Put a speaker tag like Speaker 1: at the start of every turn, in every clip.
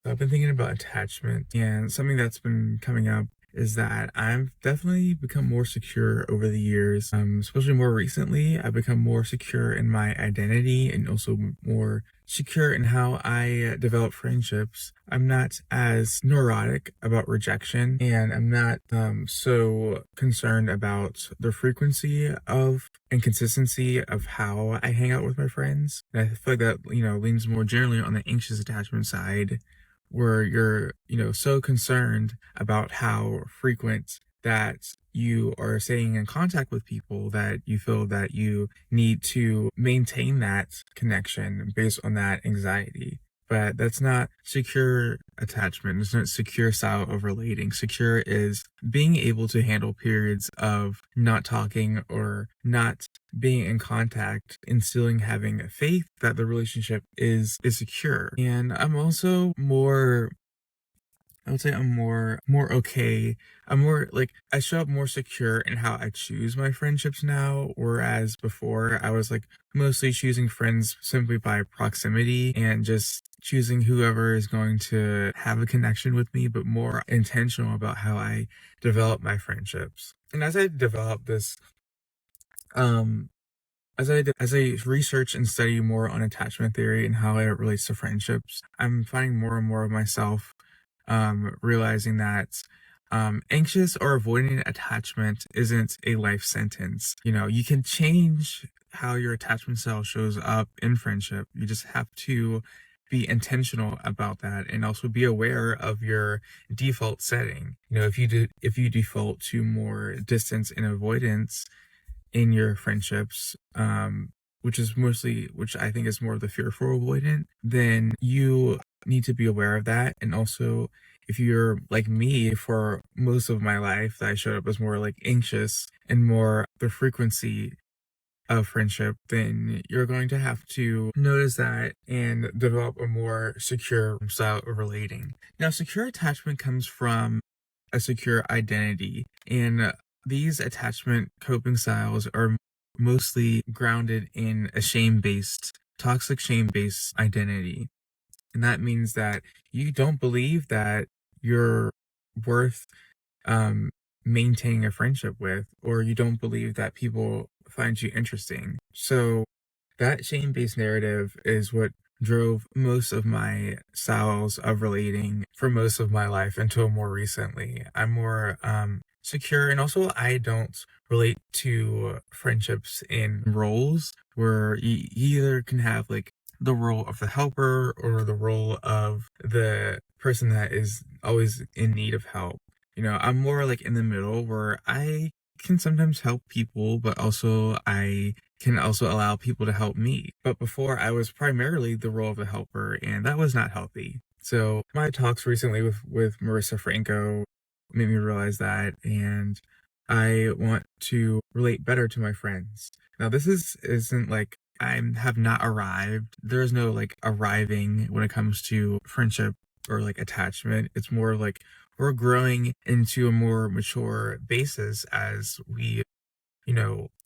Speaker 1: I've been thinking about attachment, and something that's been coming up is that I've definitely become more secure over the years. Especially more recently, I've become more secure in my identity and also more secure in how I develop friendships. I'm not as neurotic about rejection, and I'm not so concerned about the frequency of and consistency of how I hang out with my friends. And I feel like that, leans more generally on the anxious attachment side where you're, so concerned about how frequent that you are staying in contact with people that you feel that you need to maintain that connection based on that anxiety. But that's not secure attachment. It's not secure style of relating. Secure is being able to handle periods of not talking or not being in contact, instilling having faith that the relationship is secure. And I'm also more, I would say I'm more okay. I'm more like I show up more secure in how I choose my friendships now, whereas before I was like mostly choosing friends simply by proximity and just choosing whoever is going to have a connection with me, but more intentional about how I develop my friendships. And as I develop this, um, as I research and study more on attachment theory and how it relates to friendships, I'm finding more and more of myself realizing that anxious or avoiding attachment isn't a life sentence. You can change how your attachment style shows up in friendship. You just have to be intentional about that and also be aware of your default setting. If you default to more distance and avoidance in your friendships, which I think is more of the fearful avoidant, then you need to be aware of that. And also, if you're like me for most of my life, that I showed up as more like anxious and more the frequency of friendship, then you're going to have to notice that and develop a more secure style of relating. Now, secure attachment comes from a secure identity, and these attachment coping styles are mostly grounded in a toxic shame based identity. And that means that you don't believe that you're worth um, maintaining a friendship with, or you don't believe that people find you interesting. So that shame based narrative is what drove most of my styles of relating for most of my life until more recently. I'm more secure, and also I don't relate to friendships in roles where you either can have like the role of the helper or the role of the person that is always in need of help. I'm more like in the middle where I can sometimes help people, but also I can also allow people to help me. But before I was primarily the role of the helper, and that was not healthy. So my talks recently with Marissa Franco made me realize that, and I want to relate better to my friends. Now isn't like I have not arrived. There is no like arriving when it comes to friendship or like attachment. It's more like we're growing into a more mature basis as we,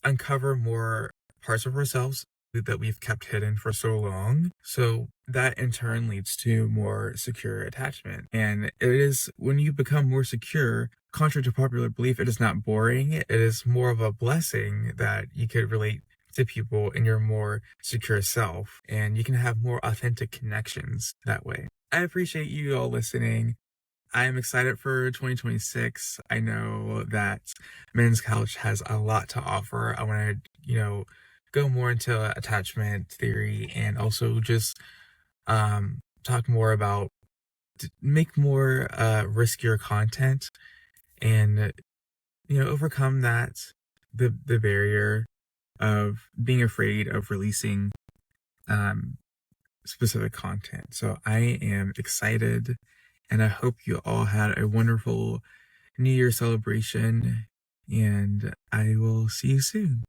Speaker 1: uncover more parts of ourselves that we've kept hidden for so long. So that in turn leads to more secure attachment. And it is when you become more secure, contrary to popular belief, it is not boring. It is more of a blessing that you could relate to people in your more secure self, and you can have more authentic connections that way. I appreciate you all listening. I am excited for 2026. I know that Men's Couch has a lot to offer. I want to, go more into attachment theory and also just talk more about make more riskier content and overcome the barrier of being afraid of releasing um specific content. So I am excited, and I hope you all had a wonderful New Year celebration, and I will see you soon.